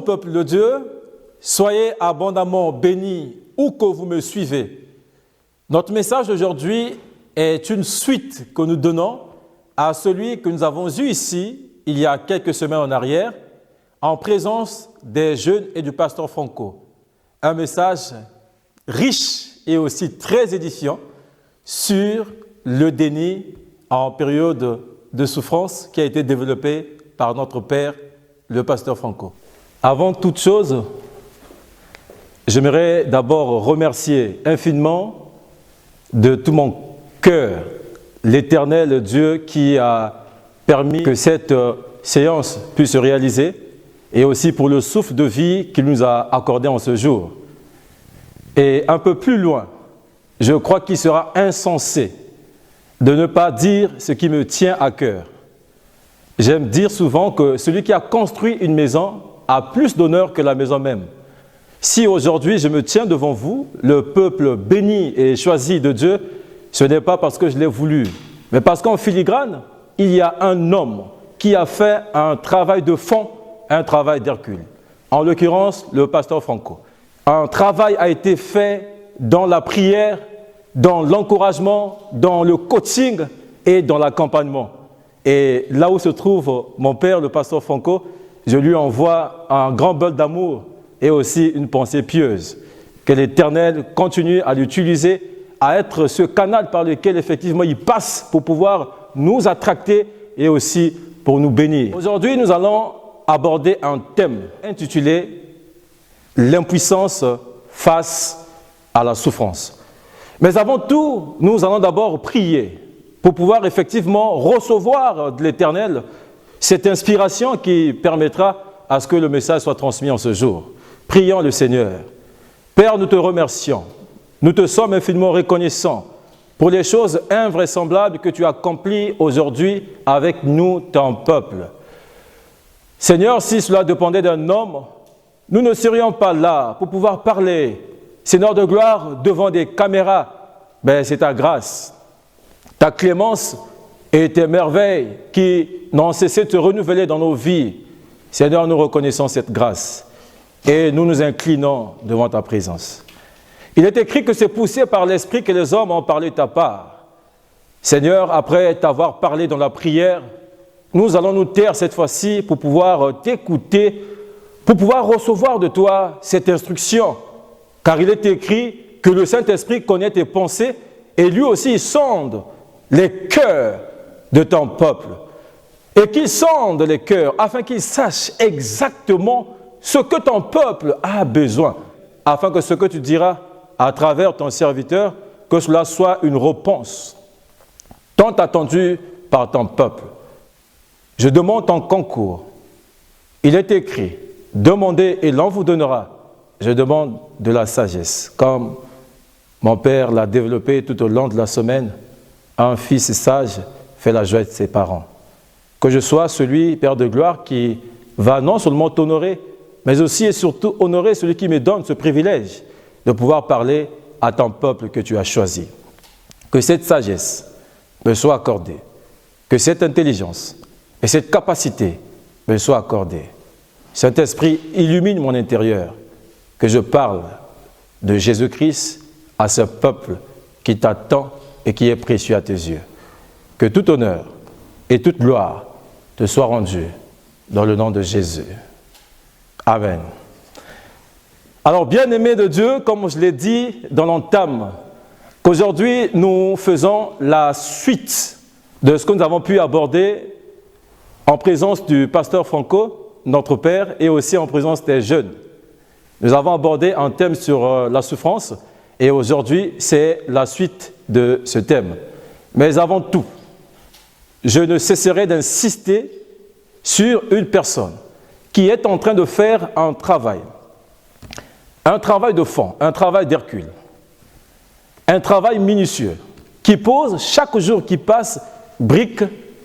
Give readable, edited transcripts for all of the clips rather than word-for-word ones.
peuple de Dieu, soyez abondamment bénis où que vous me suivez. Notre message aujourd'hui est une suite que nous donnons à celui que nous avons eu ici, il y a quelques semaines en arrière, en présence des jeunes et du pasteur Franco. Un message riche et aussi très édifiant sur le déni en période de souffrance qui a été développé par notre père, le pasteur Franco. Avant toute chose, j'aimerais d'abord remercier infiniment de tout mon cœur l'Éternel Dieu qui a permis que cette séance puisse se réaliser et aussi pour le souffle de vie qu'il nous a accordé en ce jour. Et un peu plus loin, je crois qu'il sera insensé de ne pas dire ce qui me tient à cœur. J'aime dire souvent que celui qui a construit une maison a plus d'honneur que la maison même. Si aujourd'hui je me tiens devant vous, le peuple béni et choisi de Dieu, ce n'est pas parce que je l'ai voulu, mais parce qu'en filigrane, il y a un homme qui a fait un travail de fond, un travail d'Hercule. En l'occurrence, le pasteur Franco. Un travail a été fait dans la prière, dans l'encouragement, dans le coaching et dans l'accompagnement. Et là où se trouve mon père, le pasteur Franco, je lui envoie un grand bol d'amour et aussi une pensée pieuse. Que l'Éternel continue à l'utiliser, à être ce canal par lequel effectivement il passe pour pouvoir nous attracter et aussi pour nous bénir. Aujourd'hui, nous allons aborder un thème intitulé « L'impuissance face à la souffrance ». Mais avant tout, nous allons d'abord prier pour pouvoir effectivement recevoir de l'Éternel cette inspiration qui permettra à ce que le message soit transmis en ce jour. Prions le Seigneur. Père, nous te remercions. Nous te sommes infiniment reconnaissants pour les choses invraisemblables que tu accomplis aujourd'hui avec nous, ton peuple. Seigneur, si cela dépendait d'un homme, nous ne serions pas là pour pouvoir parler, Seigneur de gloire, devant des caméras. Mais c'est ta grâce, ta clémence et tes merveilles qui n'ont cessé de se renouveler dans nos vies. Seigneur, nous reconnaissons cette grâce et nous nous inclinons devant ta présence. Il est écrit que c'est poussé par l'Esprit que les hommes ont parlé de ta part. Seigneur, après t'avoir parlé dans la prière, nous allons nous taire cette fois-ci pour pouvoir t'écouter, pour pouvoir recevoir de toi cette instruction. Car il est écrit que le Saint-Esprit connaît tes pensées et lui aussi il sonde les cœurs de ton peuple. Et qu'il sonde les cœurs afin qu'il sache exactement ce que ton peuple a besoin. Afin que ce que tu diras à travers ton serviteur, que cela soit une réponse tant attendue par ton peuple. Je demande ton concours. Il est écrit, demandez et l'on vous donnera. Je demande de la sagesse, comme mon père l'a développé tout au long de la semaine. Un fils sage fait la joie de ses parents. Que je sois celui, Père de gloire, qui va non seulement t'honorer, mais aussi et surtout honorer celui qui me donne ce privilège de pouvoir parler à ton peuple que tu as choisi. Que cette sagesse me soit accordée, que cette intelligence et cette capacité me soient accordées. Saint-Esprit, illumine mon intérieur, que je parle de Jésus-Christ à ce peuple qui t'attend et qui est précieux à tes yeux. Que tout honneur et toute gloire te soient rendus dans le nom de Jésus. Amen. Alors, bien-aimés de Dieu, comme je l'ai dit dans l'entame, qu'aujourd'hui nous faisons la suite de ce que nous avons pu aborder en présence du pasteur Franco, notre père, et aussi en présence des jeunes. Nous avons abordé un thème sur la souffrance et aujourd'hui c'est la suite de ce thème. Mais avant tout, je ne cesserai d'insister sur une personne qui est en train de faire un travail de fond, un travail d'Hercule, un travail minutieux qui pose chaque jour qui passe brique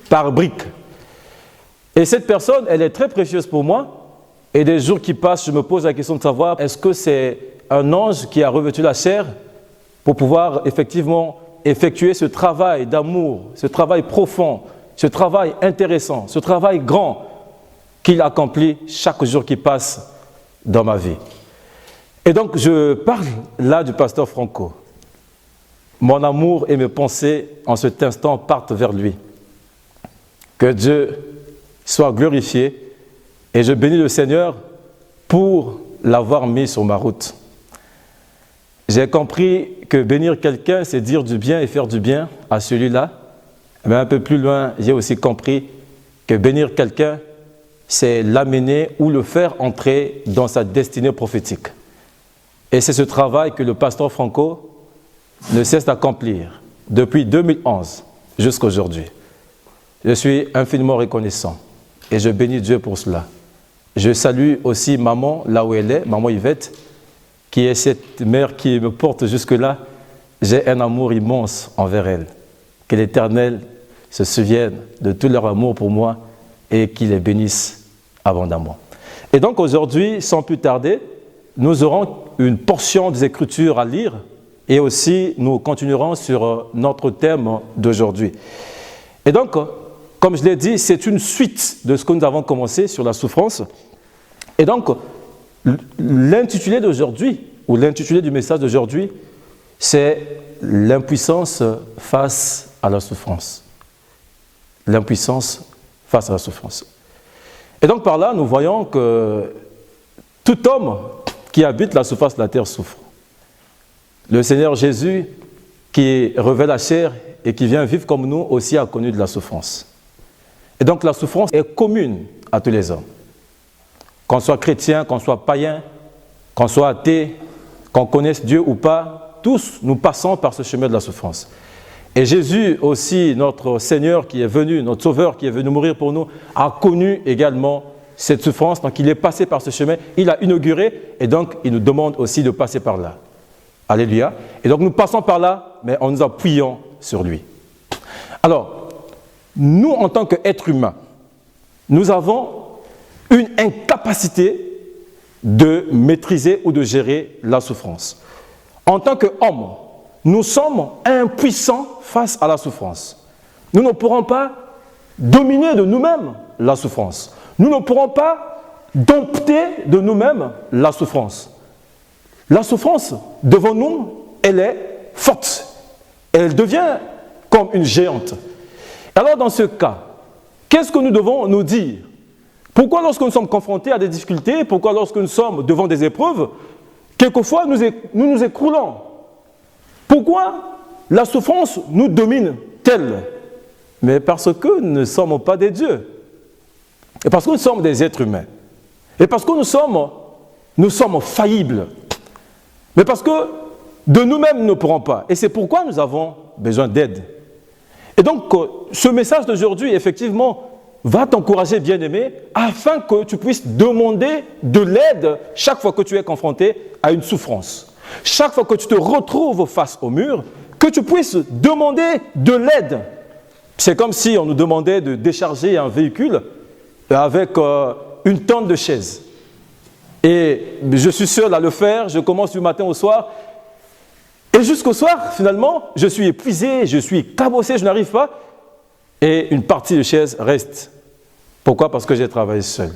par brique. Et cette personne, elle est très précieuse pour moi. Et des jours qui passent, je me pose la question de savoir est-ce que c'est un ange qui a revêtu la chair pour pouvoir effectivement effectuer ce travail d'amour, ce travail profond, ce travail intéressant, ce travail grand qu'il accomplit chaque jour qui passe dans ma vie. Et donc, je parle là du pasteur Franco. Mon amour et mes pensées en cet instant partent vers lui. Que Dieu soit glorifié et je bénis le Seigneur pour l'avoir mis sur ma route. J'ai compris que bénir quelqu'un, c'est dire du bien et faire du bien à celui-là. Mais un peu plus loin, j'ai aussi compris que bénir quelqu'un, c'est l'amener ou le faire entrer dans sa destinée prophétique. Et c'est ce travail que le pasteur Franco ne cesse d'accomplir depuis 2011 jusqu'à aujourd'hui. Je suis infiniment reconnaissant et je bénis Dieu pour cela. Je salue aussi maman, là où elle est, maman Yvette, qui est cette mère qui me porte jusque-là. J'ai un amour immense envers elle. Que l'Éternel se souvienne de tout leur amour pour moi et qu'il les bénisse abondamment. Et donc aujourd'hui, sans plus tarder, nous aurons une portion des Écritures à lire et aussi nous continuerons sur notre thème d'aujourd'hui. Et donc, comme je l'ai dit, c'est une suite de ce que nous avons commencé sur la souffrance. Et donc, l'intitulé d'aujourd'hui, ou l'intitulé du message d'aujourd'hui, c'est l'impuissance face à la souffrance. L'impuissance face à la souffrance. Et donc par là, nous voyons que tout homme qui habite la surface de la terre souffre. Le Seigneur Jésus, qui revêt la chair et qui vient vivre comme nous, aussi a connu de la souffrance. Et donc la souffrance est commune à tous les hommes. Qu'on soit chrétien, qu'on soit païen, qu'on soit athée, qu'on connaisse Dieu ou pas, tous nous passons par ce chemin de la souffrance. Et Jésus aussi, notre Seigneur qui est venu, notre Sauveur qui est venu mourir pour nous, a connu également cette souffrance. Donc il est passé par ce chemin, il a inauguré et donc il nous demande aussi de passer par là. Alléluia. Et donc nous passons par là, mais en nous appuyant sur lui. Alors, nous en tant qu'êtres humains, nous avons une incapacité de maîtriser ou de gérer la souffrance. En tant qu'hommes, nous sommes impuissants face à la souffrance. Nous ne pourrons pas dominer de nous-mêmes la souffrance. Nous ne pourrons pas dompter de nous-mêmes la souffrance. La souffrance, devant nous, elle est forte. Elle devient comme une géante. Alors dans ce cas, qu'est-ce que nous devons nous dire? Pourquoi lorsque nous sommes confrontés à des difficultés, pourquoi lorsque nous sommes devant des épreuves, quelquefois nous nous écroulons? Pourquoi la souffrance nous domine-t-elle? Mais parce que nous ne sommes pas des dieux. Et parce que nous sommes des êtres humains. Et parce que nous sommes faillibles. Mais parce que de nous-mêmes nous ne pourrons pas. Et c'est pourquoi nous avons besoin d'aide. Et donc, ce message d'aujourd'hui, effectivement, va t'encourager, bien-aimé, afin que tu puisses demander de l'aide chaque fois que tu es confronté à une souffrance. Chaque fois que tu te retrouves face au mur, que tu puisses demander de l'aide. C'est comme si on nous demandait de décharger un véhicule avec une tonne de chaises. Et je suis seul à le faire, je commence du matin au soir. Et jusqu'au soir, finalement, je suis épuisé, je suis cabossé, je n'arrive pas. Et une partie de chaise reste. Pourquoi? Parce que j'ai travaillé seul.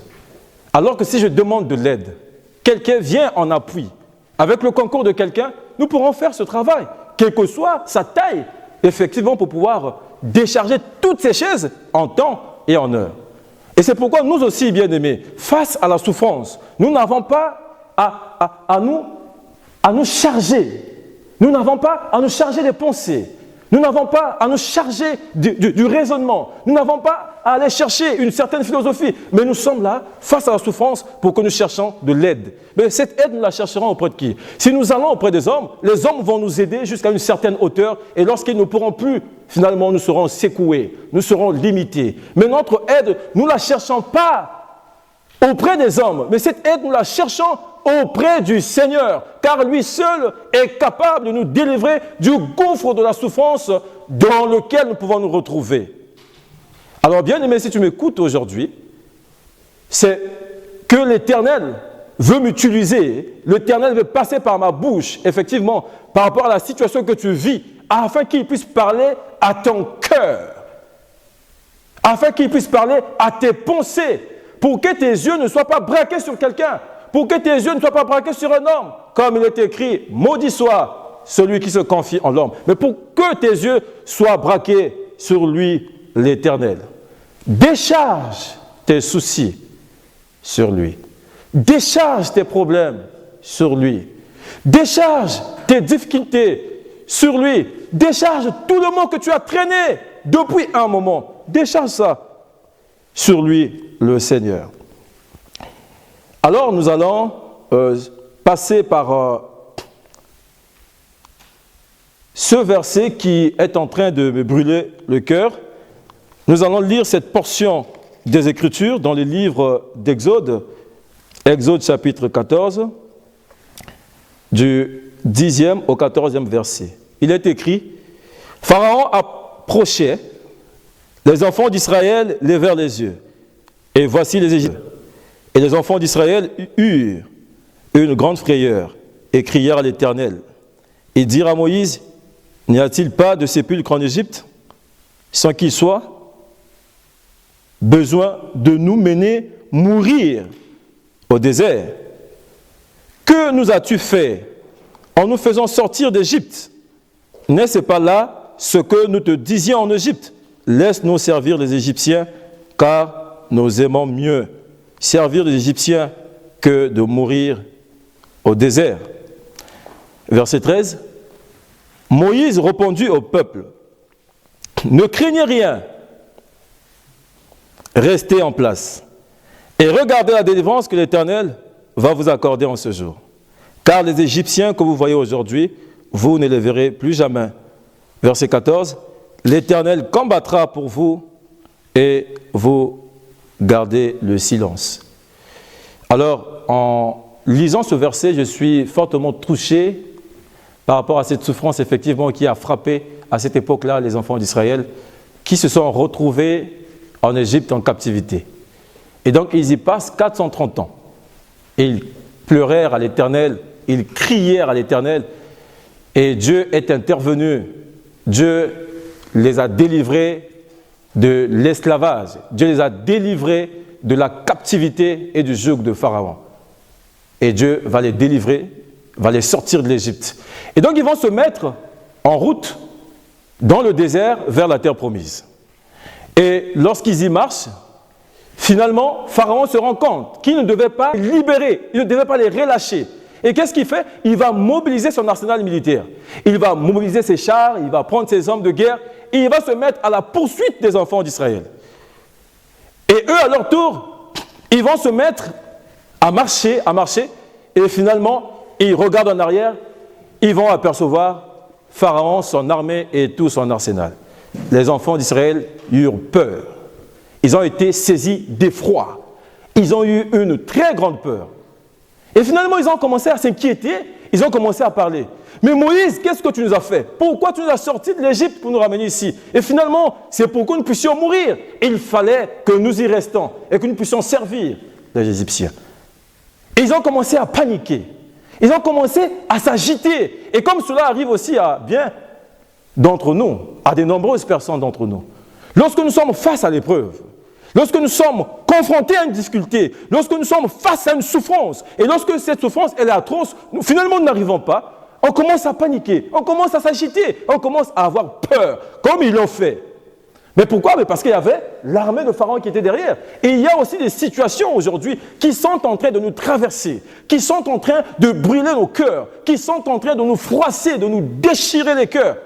Alors que si je demande de l'aide, quelqu'un vient en appui. Avec le concours de quelqu'un, nous pourrons faire ce travail, quelle que soit sa taille, effectivement, pour pouvoir décharger toutes ces chaises en temps et en heure. Et c'est pourquoi nous aussi, bien-aimés, face à la souffrance, nous n'avons pas à nous charger. Nous n'avons pas à nous charger des pensées. Nous n'avons pas à nous charger du raisonnement. Nous n'avons pas à aller chercher une certaine philosophie. Mais nous sommes là, face à la souffrance, pour que nous cherchions de l'aide. Mais cette aide, nous la chercherons auprès de qui? Si nous allons auprès des hommes, les hommes vont nous aider jusqu'à une certaine hauteur. Et lorsqu'ils ne pourront plus, finalement, nous serons secoués. Nous serons limités. Mais notre aide, nous ne la cherchons pas auprès des hommes. Mais cette aide, nous la cherchons auprès du Seigneur, car lui seul est capable de nous délivrer du gouffre de la souffrance dans lequel nous pouvons nous retrouver. Alors bien aimé, si tu m'écoutes aujourd'hui, c'est que l'Éternel veut m'utiliser, l'Éternel veut passer par ma bouche, effectivement, par rapport à la situation que tu vis, afin qu'il puisse parler à ton cœur, afin qu'il puisse parler à tes pensées, pour que tes yeux ne soient pas braqués sur quelqu'un, pour que tes yeux ne soient pas braqués sur un homme. Comme il est écrit, maudit soit celui qui se confie en l'homme. Mais pour que tes yeux soient braqués sur lui, l'Éternel. Décharge tes soucis sur lui. Décharge tes problèmes sur lui. Décharge tes difficultés sur lui. Décharge tout le monde que tu as traîné depuis un moment. Décharge ça sur lui, le Seigneur. Alors nous allons passer par ce verset qui est en train de me brûler le cœur. Nous allons lire cette portion des Écritures dans le livre d'Exode, Exode chapitre 14, du 10e au 14e verset. Il est écrit, « Pharaon approchait, les enfants d'Israël levèrent les yeux, et voici les Égyptiens. Et les enfants d'Israël eurent une grande frayeur, et crièrent à l'Éternel. Ils dirent à Moïse, « N'y a-t-il pas de sépulcre en Égypte, sans qu'il soit besoin de nous mener mourir au désert? Que nous as-tu fait en nous faisant sortir d'Égypte? N'est-ce pas là ce que nous te disions en Égypte? Laisse-nous servir les Égyptiens, car nous aimons mieux servir les Égyptiens que de mourir au désert. » Verset 13. Moïse répondit au peuple, « Ne craignez rien, restez en place et regardez la délivrance que l'Éternel va vous accorder en ce jour. Car les Égyptiens que vous voyez aujourd'hui, vous ne les verrez plus jamais. » Verset 14. L'Éternel combattra pour vous et vous gardez le silence. Alors, en lisant ce verset, je suis fortement touché par rapport à cette souffrance effectivement qui a frappé à cette époque-là les enfants d'Israël qui se sont retrouvés en Égypte en captivité. Et donc, ils y passent 430 ans. Et ils pleurèrent à l'Éternel, ils crièrent à l'Éternel et Dieu est intervenu. Dieu les a délivrés de l'esclavage. Dieu les a délivrés de la captivité et du joug de Pharaon. Et Dieu va les délivrer, va les sortir de l'Égypte. Et donc ils vont se mettre en route dans le désert vers la terre promise. Et lorsqu'ils y marchent, finalement, Pharaon se rend compte qu'il ne devait pas les libérer, il ne devait pas les relâcher. Et qu'est-ce qu'il fait? Il va mobiliser son arsenal militaire. Il va mobiliser ses chars, il va prendre ses hommes de guerre et il va se mettre à la poursuite des enfants d'Israël. Et eux, à leur tour, ils vont se mettre à marcher, et finalement, ils regardent en arrière, ils vont apercevoir Pharaon, son armée et tout son arsenal. Les enfants d'Israël eurent peur. Ils ont été saisis d'effroi. Ils ont eu une très grande peur. Et finalement, ils ont commencé à s'inquiéter, ils ont commencé à parler. Mais Moïse, qu'est-ce que tu nous as fait? Pourquoi tu nous as sortis de l'Égypte pour nous ramener ici? Et finalement, c'est pour que nous puissions mourir. Et il fallait que nous y restions et que nous puissions servir les Égyptiens. Et ils ont commencé à paniquer. Ils ont commencé à s'agiter. Et comme cela arrive aussi à bien d'entre nous, à de nombreuses personnes d'entre nous, lorsque nous sommes face à l'épreuve, lorsque nous sommes confrontés à une difficulté, lorsque nous sommes face à une souffrance, et lorsque cette souffrance elle est atroce, finalement nous n'arrivons pas, on commence à paniquer, on commence à s'agiter, on commence à avoir peur, comme ils l'ont fait. Mais pourquoi? Mais parce qu'il y avait l'armée de Pharaon qui était derrière. Et il y a aussi des situations aujourd'hui qui sont en train de nous traverser, qui sont en train de brûler nos cœurs, qui sont en train de nous froisser, de nous déchirer les cœurs.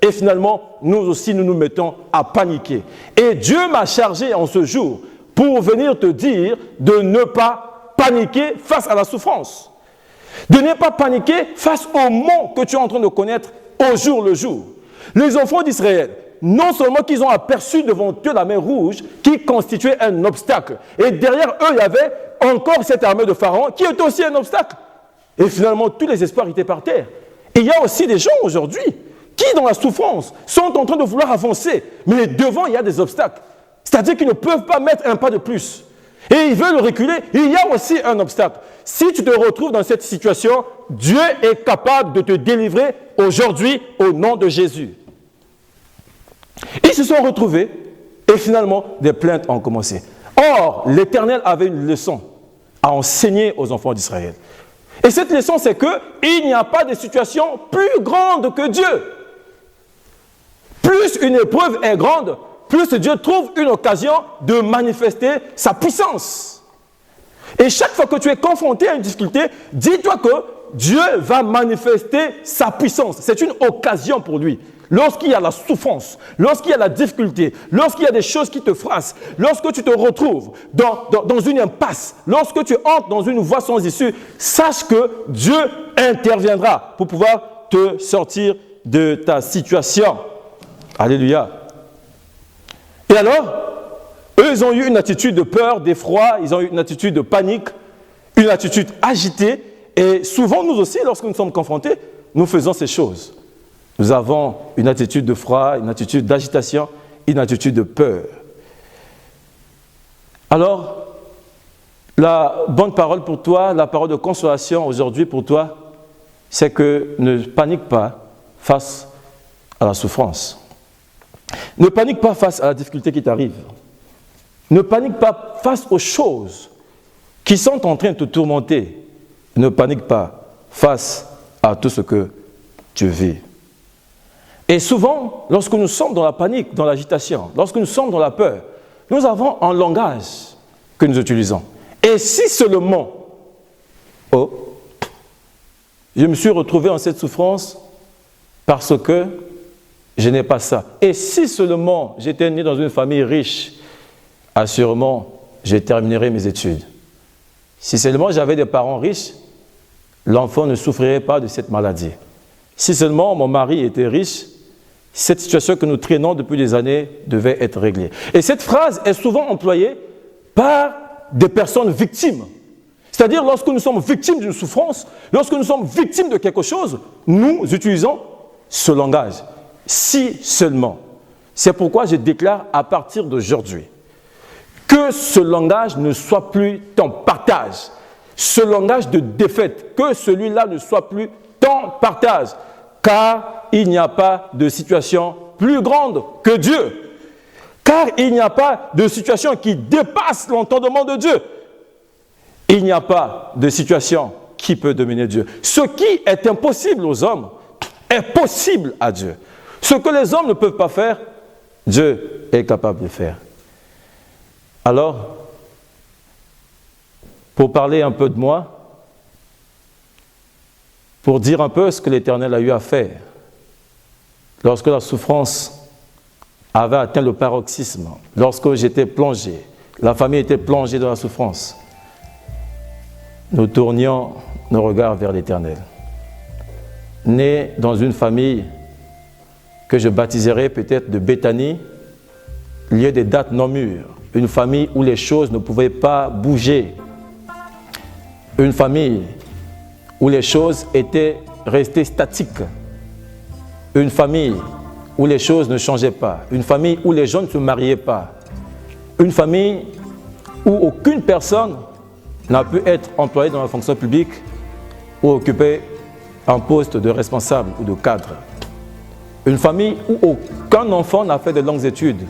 Et finalement, nous aussi, nous nous mettons à paniquer. Et Dieu m'a chargé en ce jour pour venir te dire de ne pas paniquer face à la souffrance. De ne pas paniquer face au mont que tu es en train de connaître au jour le jour. Les enfants d'Israël, non seulement qu'ils ont aperçu devant eux la mer Rouge qui constituait un obstacle, et derrière eux, il y avait encore cette armée de Pharaon qui était aussi un obstacle. Et finalement, tous les espoirs étaient par terre. Et il y a aussi des gens aujourd'hui qui, dans la souffrance, sont en train de vouloir avancer, mais devant, il y a des obstacles. C'est-à-dire qu'ils ne peuvent pas mettre un pas de plus. Et ils veulent reculer, il y a aussi un obstacle. Si tu te retrouves dans cette situation, Dieu est capable de te délivrer aujourd'hui au nom de Jésus. Ils se sont retrouvés et finalement, des plaintes ont commencé. Or, l'Éternel avait une leçon à enseigner aux enfants d'Israël. Et cette leçon, c'est qu'il n'y a pas de situation plus grande que Dieu. Plus une épreuve est grande, plus Dieu trouve une occasion de manifester sa puissance. Et chaque fois que tu es confronté à une difficulté, dis-toi que Dieu va manifester sa puissance. C'est une occasion pour lui. Lorsqu'il y a la souffrance, lorsqu'il y a la difficulté, lorsqu'il y a des choses qui te frappent, lorsque tu te retrouves dans une impasse, lorsque tu entres dans une voie sans issue, sache que Dieu interviendra pour pouvoir te sortir de ta situation. Alléluia. Et alors, eux, ils ont eu une attitude de peur, d'effroi, ils ont eu une attitude de panique, une attitude agitée. Et souvent, nous aussi, lorsque nous sommes confrontés, nous faisons ces choses. Nous avons une attitude de froid, une attitude d'agitation, une attitude de peur. Alors, la bonne parole pour toi, la parole de consolation aujourd'hui pour toi, c'est que ne panique pas face à la souffrance. Ne panique pas face à la difficulté qui t'arrive. Ne panique pas face aux choses qui sont en train de te tourmenter. Ne panique pas face à tout ce que tu vis. Et souvent, lorsque nous sommes dans la panique, dans l'agitation, lorsque nous sommes dans la peur, nous avons un langage que nous utilisons. Et si seulement, je me suis retrouvé en cette souffrance parce que je n'ai pas ça. Et si seulement j'étais né dans une famille riche, assurément, je terminerai mes études. Si seulement j'avais des parents riches, l'enfant ne souffrirait pas de cette maladie. Si seulement mon mari était riche, cette situation que nous traînons depuis des années devait être réglée. Et cette phrase est souvent employée par des personnes victimes. C'est-à-dire, lorsque nous sommes victimes d'une souffrance, lorsque nous sommes victimes de quelque chose, nous utilisons ce langage. Si seulement. C'est pourquoi je déclare à partir d'aujourd'hui que ce langage ne soit plus ton partage. Ce langage de défaite, que celui-là ne soit plus ton partage. Car il n'y a pas de situation plus grande que Dieu. Car il n'y a pas de situation qui dépasse l'entendement de Dieu. Il n'y a pas de situation qui peut dominer Dieu. Ce qui est impossible aux hommes est possible à Dieu. Ce que les hommes ne peuvent pas faire, Dieu est capable de faire. Alors, pour parler un peu de moi, pour dire un peu ce que l'Éternel a eu à faire, lorsque la souffrance avait atteint le paroxysme, lorsque j'étais plongé, la famille était plongée dans la souffrance, nous tournions nos regards vers l'Éternel. Né dans une famille que je baptiserais peut-être de Béthanie, lieu des dates non mûres, une famille où les choses ne pouvaient pas bouger, une famille où les choses étaient restées statiques, une famille où les choses ne changeaient pas, une famille où les gens ne se mariaient pas, une famille où aucune personne n'a pu être employée dans la fonction publique ou occuper un poste de responsable ou de cadre. Une famille où aucun enfant n'a fait de longues études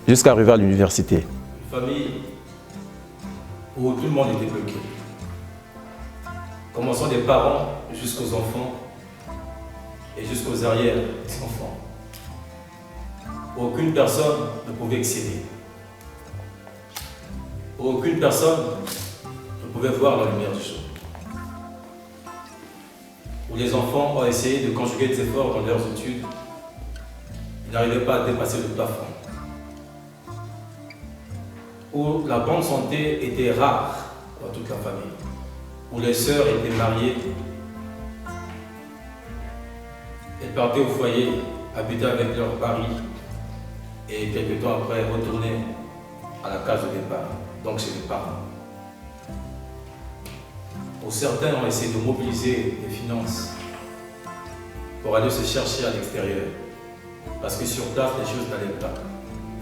jusqu'à arriver à l'université. Une famille où tout le monde était bloqué. Commençant des parents jusqu'aux enfants et jusqu'aux arrière-enfants. Aucune personne ne pouvait exceller. Aucune personne ne pouvait voir la lumière du jour. Où les enfants ont essayé de conjuguer des efforts dans leurs études, ils n'arrivaient pas à dépasser le plafond. Où la bonne santé était rare dans toute la famille. Où les sœurs étaient mariées, elles partaient au foyer, habitaient avec leur mari et quelques temps après retournaient à la case de départ, donc chez les parents. Où certains ont essayé de mobiliser les finances pour aller se chercher à l'extérieur, parce que sur place les choses n'allaient pas.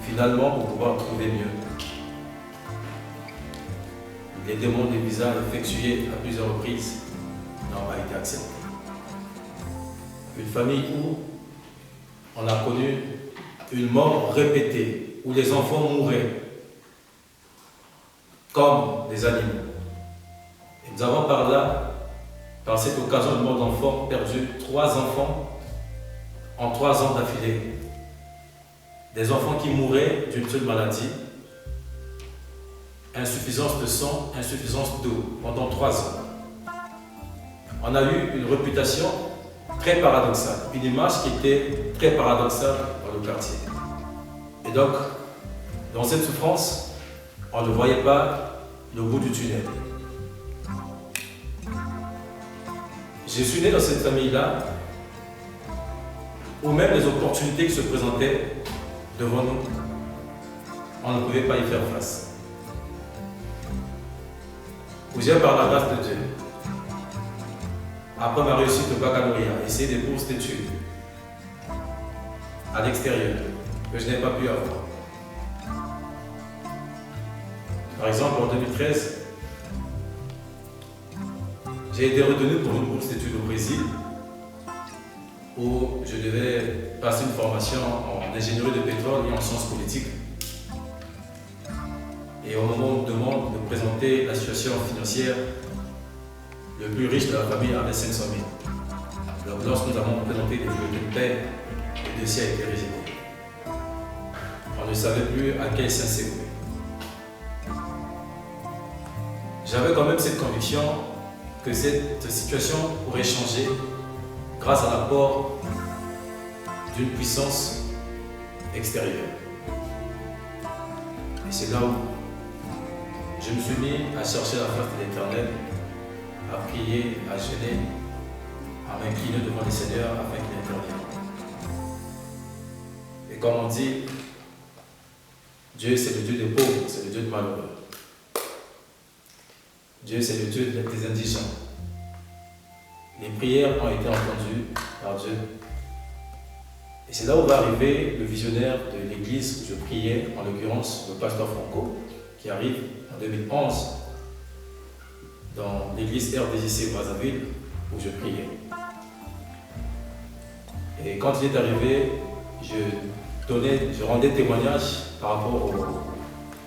Finalement, pour pouvoir trouver mieux, les demandes de visa effectuées à plusieurs reprises n'ont pas été acceptées. Une famille où on a connu une mort répétée, où les enfants mouraient comme des animaux. Nous avons par là, par cette occasion de mort d'enfants, perdu 3 enfants en 3 ans d'affilée. Des enfants qui mouraient d'une seule maladie, insuffisance de sang, insuffisance d'eau, pendant 3 ans. On a eu une réputation très paradoxale, une image qui était très paradoxale dans le quartier. Et donc, dans cette souffrance, on ne voyait pas le bout du tunnel. Je suis né dans cette famille-là, où même les opportunités qui se présentaient devant nous, on ne pouvait pas y faire face. J'ai par la grâce de Dieu, après ma réussite au baccalauréat, essayé des bourses d'études à l'extérieur que je n'ai pas pu avoir. Par exemple, en 2013, j'ai été retenu pour une bourse d'études au Brésil où je devais passer une formation en ingénierie de pétrole et en sciences politiques. Et au moment où on me demande de présenter la situation financière, le plus riche de la famille avait 500 000. Donc lorsque nous avons présenté les bulletins de paie, le dossier a été rejeté. On ne savait plus à quel sein s'écouler. J'avais quand même cette conviction que cette situation pourrait changer grâce à l'apport d'une puissance extérieure. Et c'est là où je me suis mis à chercher la face de l'Éternel, à prier, à jeûner, à m'incliner devant le Seigneur afin qu'il intervienne. Et comme on dit, Dieu c'est le Dieu des pauvres, c'est le Dieu des malheureux. Dieu c'est le Dieu des indigents. Les prières ont été entendues par Dieu. Et c'est là où va arriver le visionnaire de l'église où je priais, en l'occurrence le pasteur Franco, qui arrive en 2011 dans l'église RDJC Brazzaville où je priais. Et quand il est arrivé, je rendais témoignage par rapport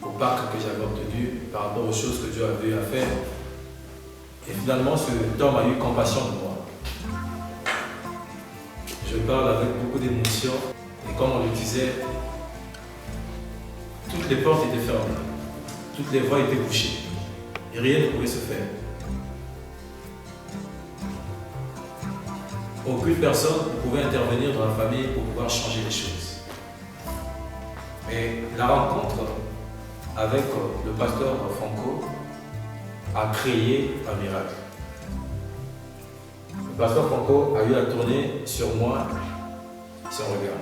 au bac que j'avais obtenu, par rapport aux choses que Dieu avait à faire. Et finalement, cet homme a eu compassion de moi. Je parle avec beaucoup d'émotion et comme on le disait, toutes les portes étaient fermées, toutes les voies étaient bouchées et rien ne pouvait se faire. Aucune personne ne pouvait intervenir dans la famille pour pouvoir changer les choses. Mais la rencontre avec le pasteur Franco a créé un miracle. Le pasteur Franco a eu à tourner sur moi son regard.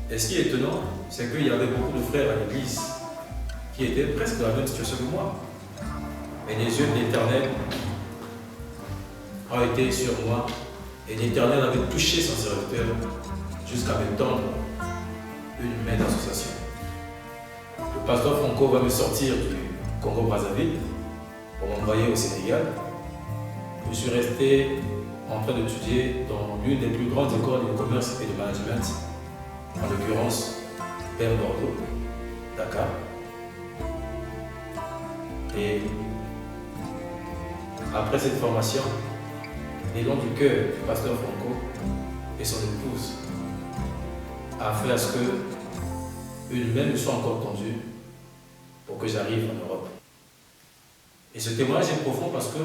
Et ce qui est étonnant, c'est qu'il y avait beaucoup de frères à l'église qui étaient presque dans la même situation que moi. Et les yeux de l'Éternel ont été sur moi et l'Éternel avait touché son serviteur jusqu'à me tendre une main d'association. Le pasteur Franco va me sortir du Congo-Brazzaville pour m'envoyer au Sénégal. Je suis resté en train d'étudier dans l'une des plus grandes écoles de commerce et de management, en l'occurrence vers Bordeaux, Dakar. Et après cette formation, l'élan du cœur du pasteur Franco et son épouse a fait à ce que une main me soit encore tendue pour que j'arrive en Europe. Et ce témoignage est profond parce que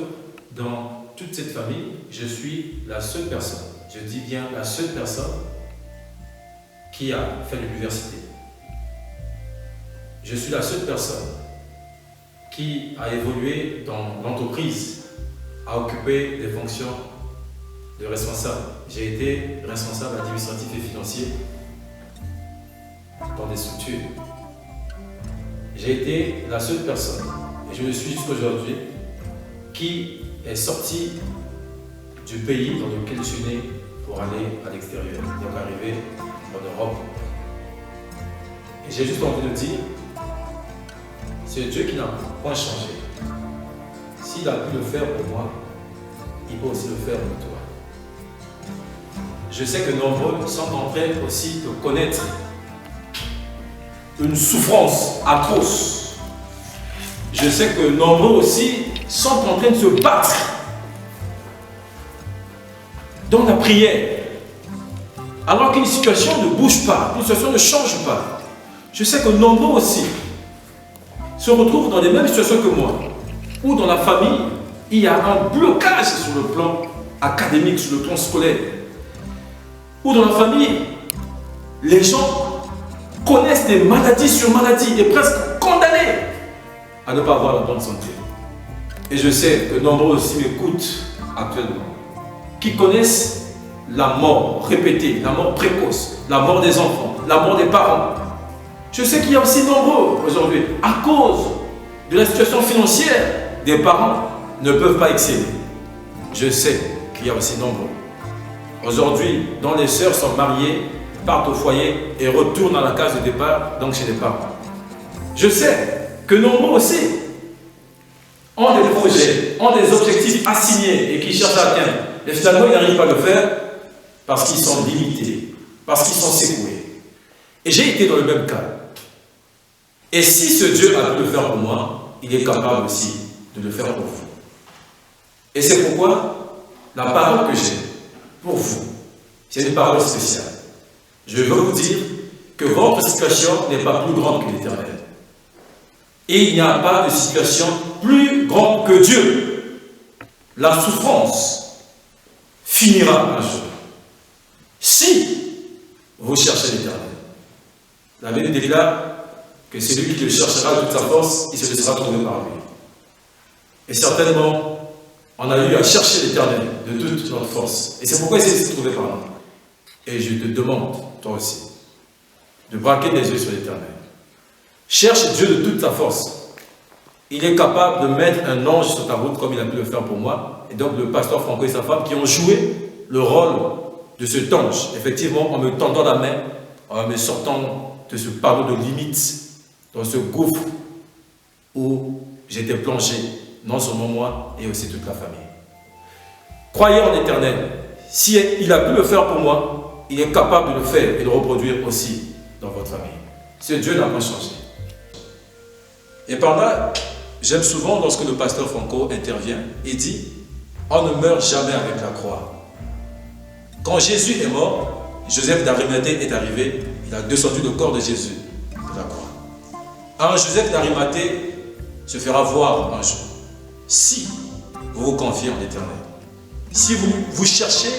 dans toute cette famille, je suis la seule personne, je dis bien la seule personne qui a fait l'université. Je suis la seule personne qui a évolué dans l'entreprise, a occupé des fonctions de responsable. J'ai été responsable administratif et financier dans des structures. J'ai été la seule personne, et je le suis jusqu'à aujourd'hui, qui est sorti du pays dans lequel je suis né pour aller à l'extérieur, donc arriver en Europe. Et j'ai juste envie de dire, c'est Dieu qui n'a point changé. S'il a pu le faire pour moi, il peut aussi le faire pour toi. Je sais que nombreux sont en train aussi de connaître une souffrance atroce. Je sais que nombreux aussi sont en train de se battre dans la prière, alors qu'une situation ne bouge pas, une situation ne change pas. Je sais que nombreux aussi se retrouvent dans les mêmes situations que moi, où dans la famille, il y a un blocage sur le plan académique, sur le plan scolaire, où dans la famille, les gens connaissent des maladies sur maladies et presque condamnés à ne pas avoir la bonne santé. Et je sais que nombreux aussi m'écoutent actuellement, qui connaissent la mort répétée, la mort précoce, la mort des enfants, la mort des parents. Je sais qu'il y a aussi nombreux aujourd'hui, à cause de la situation financière, des parents ne peuvent pas exceller. Je sais qu'il y a aussi nombreux. Aujourd'hui, dont les sœurs sont mariées, partent au foyer et retournent à la case de départ, donc chez les parents. Je sais que nombreux aussi ont des projets, ont des objectifs assignés et qui cherchent à atteindre. Et finalement, ils n'arrivent pas à le faire parce qu'ils sont limités, parce qu'ils sont secoués. Et j'ai été dans le même cas. Et si ce Dieu a pu le faire pour moi, il est capable aussi de le faire pour vous. Et c'est pourquoi la parole que j'ai pour vous, c'est une parole spéciale. Je veux vous dire que votre situation n'est pas plus grande que l'Éternel. Et il n'y a pas de situation plus grande que Dieu. La souffrance finira un jour. Si vous cherchez l'Éternel. La Bible déclare que celui qui le cherchera de toute sa force, il se laissera trouver par lui. Et certainement, on a eu à chercher l'Éternel de toute notre force. Et c'est pourquoi il s'est laissé trouver par nous. Et je te demande, toi aussi, de braquer les yeux sur l'Éternel. Cherche Dieu de toute ta force. Il est capable de mettre un ange sur ta route comme il a pu le faire pour moi. Et donc le pasteur Franco et sa femme qui ont joué le rôle de cet ange. Effectivement, en me tendant la main, en me sortant de ce panneau de limite, dans ce gouffre où j'étais plongé, non seulement moi, et aussi toute la famille. Croyez en l'Éternel. Si il a pu le faire pour moi, il est capable de le faire et de le reproduire aussi dans votre famille. Ce Dieu n'a pas changé. Et par là, j'aime souvent lorsque le pasteur Franco intervient, il dit « On ne meurt jamais avec la croix ». Quand Jésus est mort, Joseph d'Arimathée est arrivé, il a descendu le corps de Jésus de la croix. Un Joseph d'Arimathée se fera voir un jour. Si vous vous confiez en l'Éternel, si vous cherchez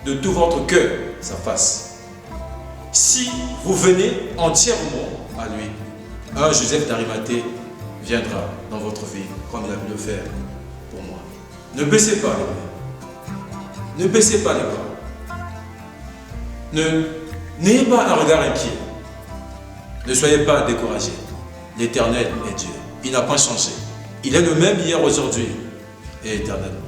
de tout votre cœur sa face, si vous venez entièrement à lui, un Joseph d'Arimathée viendra dans votre vie comme il a pu le faire pour moi. Ne baissez pas les mains. Ne baissez pas les bras. N'ayez pas un regard inquiet. Ne soyez pas découragés. L'Éternel est Dieu. Il n'a pas changé. Il est le même hier, aujourd'hui et éternellement.